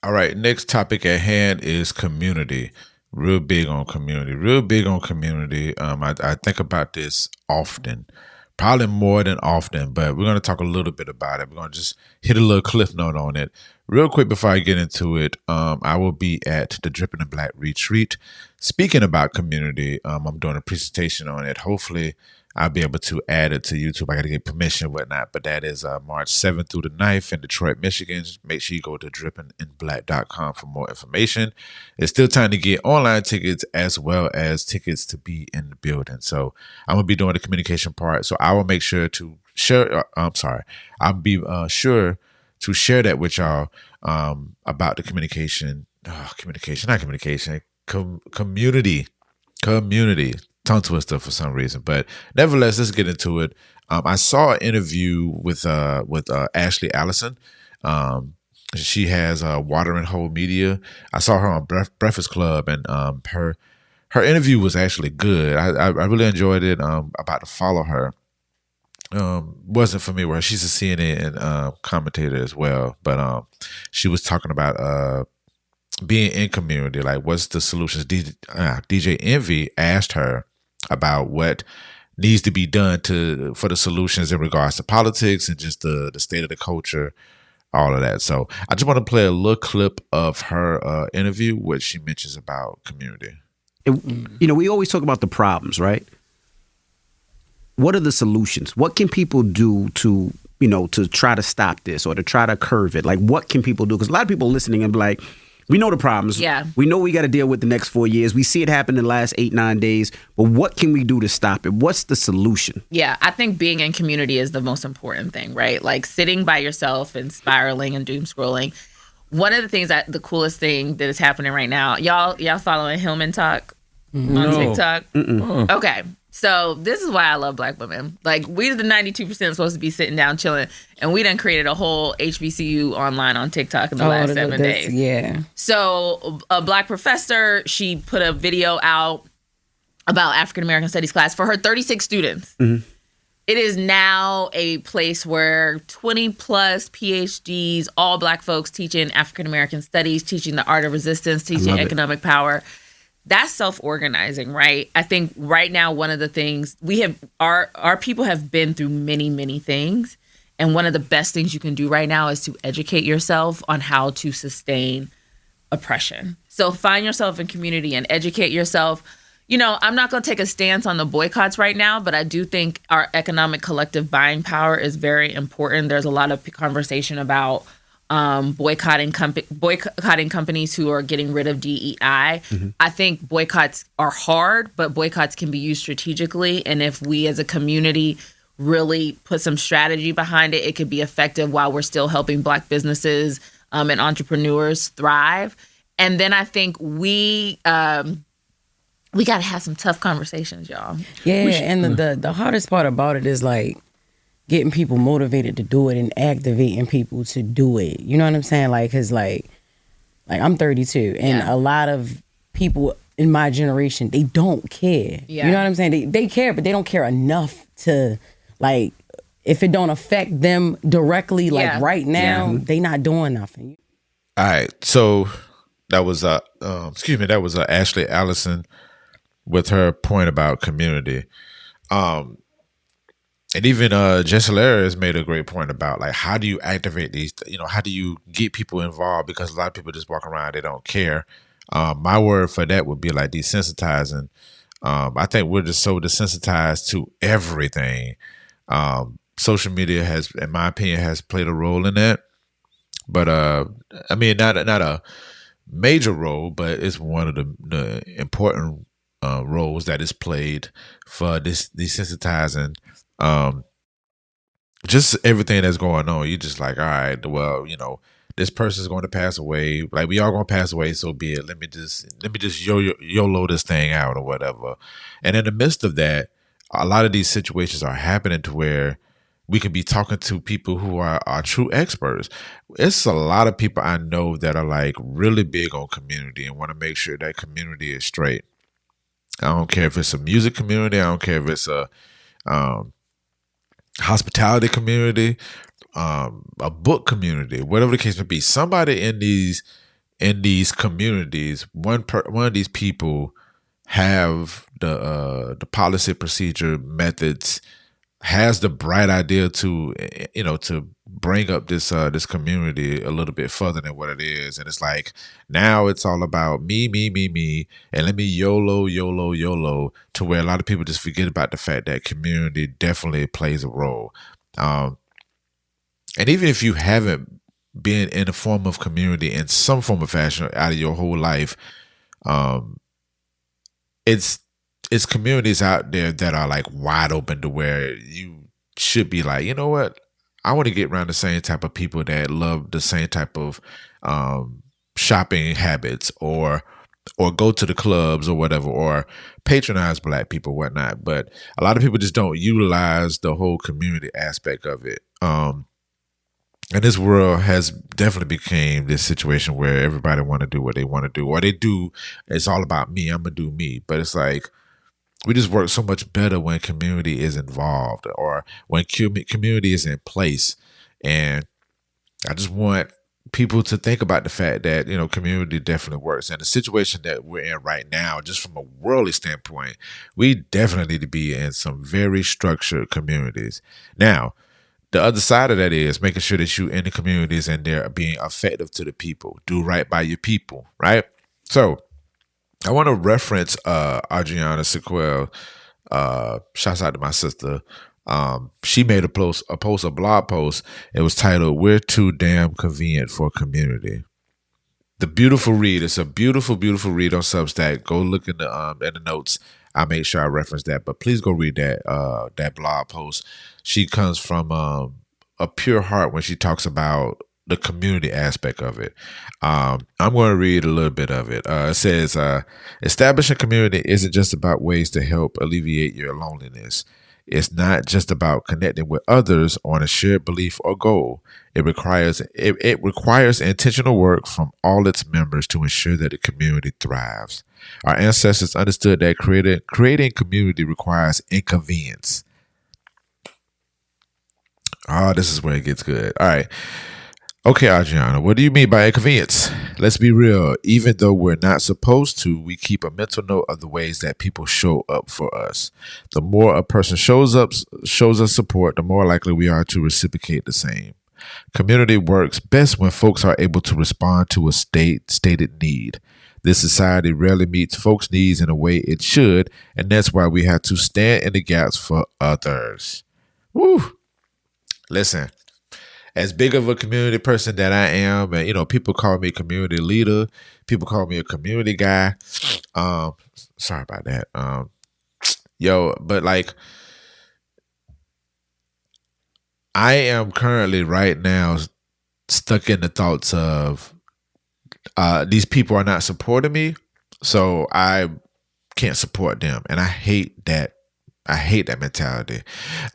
All right, next topic at hand is community. Real big on community. Real big on community. I think about this often, probably more than often, but we're going to talk a little bit about it. We're going to just hit a little cliff note on it. Real quick before I get into it, I will be at the Dripping in Black Retreat. Speaking about community, I'm doing a presentation on it. Hopefully, I'll be able to add it to YouTube. I got to get permission and whatnot. But that is March 7th through the 9th in Detroit, Michigan. Make sure you go to drippinginblack.com for more information. It's still time to get online tickets as well as tickets to be in the building. So I'm going to be doing the communication part. So I will make sure to share. I'll be sure to share that with y'all about the communication. Community tongue twister for some reason, but nevertheless, let's get into it. I saw an interview with Ashley Allison. She has Water and Hole Media. I saw her on Breakfast Club, and her interview was actually good. I really enjoyed it. About to follow her. Wasn't familiar with her. She's a CNN commentator as well, but she was talking about being in community, like what's the solutions. DJ Envy asked her about what needs to be done for the solutions in regards to politics and just the state of the culture, all of that. So I just want to play a little clip of her interview, which she mentions about community. We always talk about the problems, right? What are the solutions? What can people do to try to stop this or to try to curve it? Like, what can people do? Because a lot of people listening and be like, we know the problems. Yeah. We know we got to deal with the next 4 years. We see it happen in the last 8-9 days. But what can we do to stop it? What's the solution? Yeah, I think being in community is the most important thing, right? Like sitting by yourself and spiraling and doom scrolling. One of the things the coolest thing that is happening right now, y'all following Hillman Talk on TikTok? Okay. So this is why I love Black women. Like, we the 92% supposed to be sitting down chilling, and we done created a whole HBCU online on TikTok in the last 7 days. Yeah. So a Black professor, she put a video out about African American Studies class for her 36 students. Mm-hmm. It is now a place where 20 plus PhDs, all Black folks teaching African American studies, teaching the art of resistance, teaching economic power. That's self-organizing, right? I think right now, one of the things our people have been through many, many things. And one of the best things you can do right now is to educate yourself on how to sustain oppression. So find yourself in community and educate yourself. I'm not going to take a stance on the boycotts right now, but I do think our economic collective buying power is very important. There's a lot of conversation about boycotting companies who are getting rid of DEI. Mm-hmm. I think boycotts are hard, but boycotts can be used strategically. And if we as a community really put some strategy behind it, it could be effective while we're still helping Black businesses and entrepreneurs thrive. And then I think we got to have some tough conversations, y'all. Yeah, and the hardest part about it is like getting people motivated to do it and activating people to do it. You know what I'm saying? Like, cause like I'm 32 and a lot of people in my generation, they don't care. Yeah. You know what I'm saying? They care, but they don't care enough to like, if it don't affect them directly, like right now, they not doing nothing. All right. So that was Ashley Allison with her point about community. And even Jesse Lara has made a great point about like, how do you activate these, how do you get people involved? Because a lot of people just walk around, they don't care. My word for that would be like desensitizing. I think we're just so desensitized to everything. Social media has, in my opinion, has played a role in that. But I mean, not a major role, but it's one of the important roles that is played for this desensitizing. Just everything that's going on. You're just like, all right, well, this person's going to pass away. Like, we all going to pass away, so be it. Let me just YOLO this thing out or whatever. And in the midst of that, a lot of these situations are happening to where we can be talking to people who are true experts. It's a lot of people I know that are like really big on community and want to make sure that community is straight. I don't care if it's a music community. I don't care if it's a hospitality community, a book community, whatever the case may be. Somebody in these in these communities, one of these people have the policy, procedure, methods, has the bright idea to to bring up this community a little bit further than what it is, and it's like now it's all about me, and let me YOLO, to where a lot of people just forget about the fact that community definitely plays a role. And even if you haven't been in a form of community in some form of fashion out of your whole life, it's communities out there that are like wide open to where you should be like, you know what? I want to get around the same type of people that love the same type of shopping habits, or go to the clubs or whatever, or patronize Black people, whatnot. But a lot of people just don't utilize the whole community aspect of it. And this world has definitely became this situation where everybody want to do what they want to do, or they do. It's all about me. I'm gonna do me. But it's like we just work so much better when community is involved, or when community is in place. And I just want people to think about the fact that community definitely works. And the situation that we're in right now, just from a worldly standpoint, we definitely need to be in some very structured communities. Now, the other side of that is making sure that you in the communities and they're being effective to the people. Do right by your people, right? So I want to reference Audreyonna Sequale. Shouts out to my sister. She made a blog post. It was titled "We're Too Damn Convenient for Community." The beautiful read. It's a beautiful, beautiful read on Substack. Go look in the notes. I'll make sure I reference that, but please go read that blog post. She comes from a pure heart when she talks about the community aspect of it. I'm going to read a little bit of it. It says, establishing community isn't just about ways to help alleviate your loneliness. It's not just about connecting with others on a shared belief or goal. It requires intentional work from all its members to ensure that the community thrives. Our ancestors understood that creating community requires inconvenience. Oh, this is where it gets good. All right. Okay, Audreyonna, what do you mean by inconvenience? Let's be real. Even though we're not supposed to, we keep a mental note of the ways that people show up for us. The more a person shows us support, the more likely we are to reciprocate the same. Community works best when folks are able to respond to a stated need. This society rarely meets folks' needs in a way it should, and that's why we have to stand in the gaps for others. Woo! Listen. As big of a community person that I am, and people call me community leader, people call me a community guy. Sorry about that. But like, I am currently right now stuck in the thoughts of these people are not supporting me, so I can't support them, and I hate that. I hate that mentality.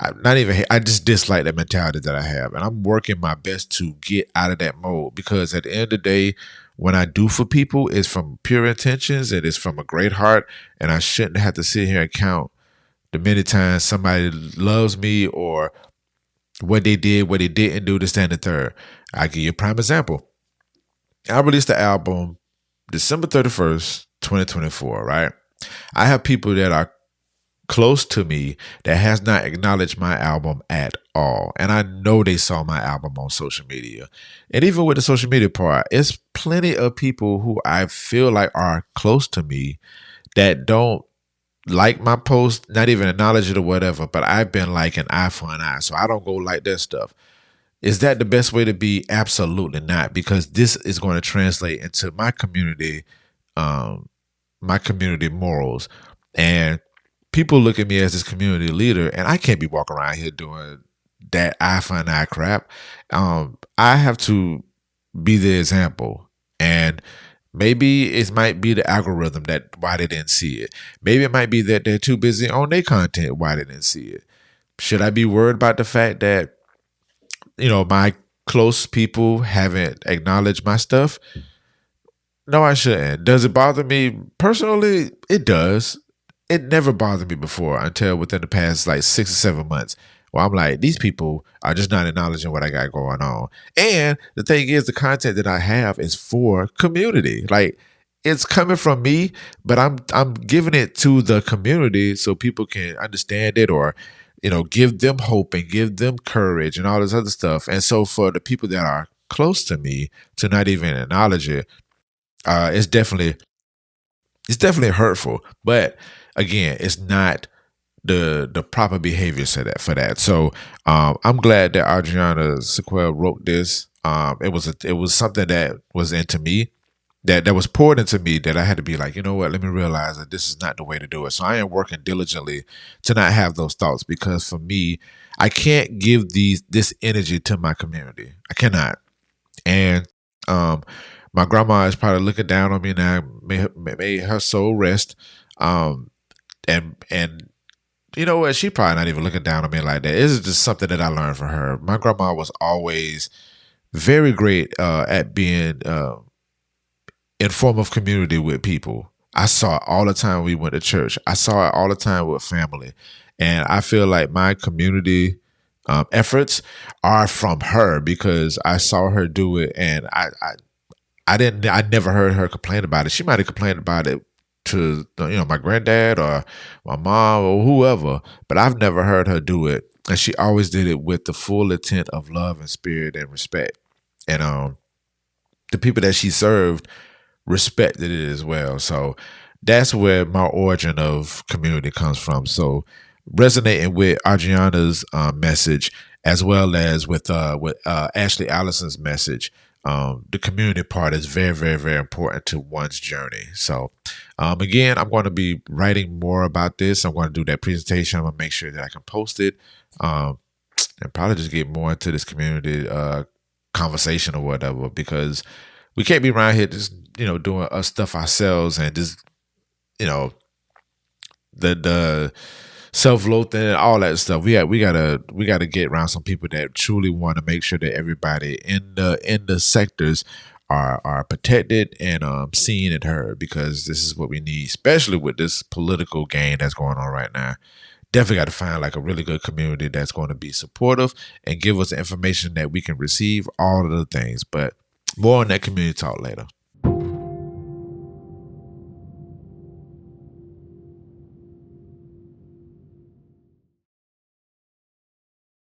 I just dislike that mentality that I have. And I'm working my best to get out of that mode, because at the end of the day, when I do for people, it's from pure intentions. It is from a great heart. And I shouldn't have to sit here and count the many times somebody loves me, or what they did, what they didn't do, to stand the third. I'll give you a prime example. I released the album December 31st, 2024, right? I have people that are close to me that has not acknowledged my album at all. And I know they saw my album on social media. And even with the social media part, it's plenty of people who I feel like are close to me that don't like my post, not even acknowledge it or whatever, but I've been like an eye for an eye, so I don't go like that stuff. Is that the best way to be? Absolutely not, because this is going to translate into my community morals. And people look at me as this community leader, and I can't be walking around here doing that eye for an eye crap. I have to be the example. And maybe it might be the algorithm that why they didn't see it. Maybe it might be that they're too busy on their content why they didn't see it. Should I be worried about the fact that, my close people haven't acknowledged my stuff? No, I shouldn't. Does it bother me? Personally, it does. It never bothered me before until within the past like 6 or 7 months, Well, I'm like, these people are just not acknowledging what I got going on. And the thing is, the content that I have is for community. Like, it's coming from me, but I'm giving it to the community so people can understand it, or give them hope and give them courage and all this other stuff. And so for the people that are close to me to not even acknowledge it, it's definitely hurtful. But again, it's not the proper behavior for that. So I'm glad that Audreyonna Sequale wrote this. It was something that was into me, that was poured into me, that I had to be like, you know what, let me realize that this is not the way to do it. So I am working diligently to not have those thoughts, because for me, I can't give this energy to my community. I cannot. And my grandma is probably looking down on me now. May her soul rest. And you know what? She probably not even looking down on me like that. It's just something that I learned from her. My grandma was always very great at being in form of community with people. I saw it all the time we went to church. I saw it all the time with family. And I feel like my community efforts are from her, because I saw her do it, and I never heard her complain about it. She might have complained about it to my granddad or my mom or whoever, but I've never heard her do it. And she always did it with the full intent of love and spirit and respect. And the people that she served respected it as well. So that's where my origin of community comes from. So resonating with Audreyonna's message, as well as with Ashley Allison's message, the community part is very, very, very important to one's journey. So again, I'm going to be writing more about this. I'm going to do that presentation. I'm going to make sure that I can post it, and probably just get more into this community conversation or whatever, because we can't be around here just doing stuff ourselves and just the self-loathing and all that stuff. We gotta get around some people that truly want to make sure that everybody in the sectors are protected and seen and heard, because this is what we need, especially with this political game that's going on right now. Definitely got to find like a really good community that's going to be supportive and give us the information that we can receive, all of the things. But more on that community talk later.